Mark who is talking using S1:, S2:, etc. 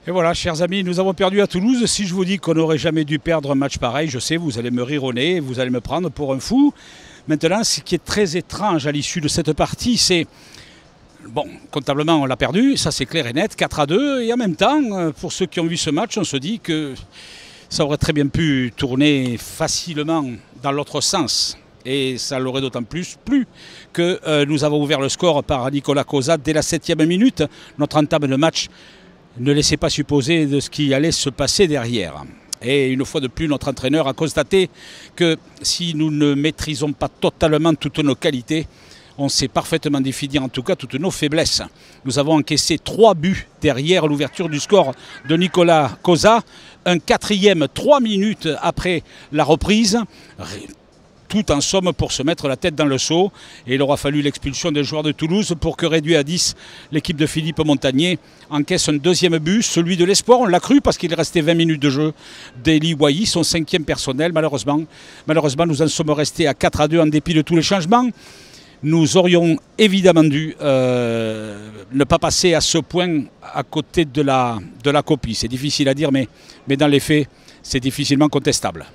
S1: Et voilà, chers amis, nous avons perdu à Toulouse. Si je vous dis qu'on n'aurait jamais dû perdre un match pareil, je sais, vous allez me rire au nez, vous allez me prendre pour un fou. Maintenant, ce qui est très étrange à l'issue de cette partie, c'est... Bon, comptablement, on l'a perdu, ça c'est clair et net, 4-2. Et en même temps, pour ceux qui ont vu ce match, on se dit que ça aurait très bien pu tourner facilement dans l'autre sens. Et ça l'aurait d'autant plus plu que nous avons ouvert le score par Nicolas Cosa dès la 7e minute. Notre entame de match ne laissait pas supposer de ce qui allait se passer derrière. Et une fois de plus, notre entraîneur a constaté que si nous ne maîtrisons pas totalement toutes nos qualités, on sait parfaitement définir en tout cas toutes nos faiblesses. Nous avons encaissé 3 buts derrière l'ouverture du score de Nicolas Cosa. Un 4e, 3 minutes après la reprise. Tout en somme pour se mettre la tête dans le seau. Et il aura fallu l'expulsion des joueurs de Toulouse pour que, réduit à 10, l'équipe de Philippe Montagnier encaisse un 2e but, celui de l'espoir. On l'a cru parce qu'il restait 20 minutes de jeu d'Eli Wahi, son 5e personnel. Malheureusement, nous en sommes restés à 4-2 en dépit de tous les changements. Nous aurions évidemment dû ne pas passer à ce point à côté de la copie. C'est difficile à dire, mais dans les faits, c'est difficilement contestable.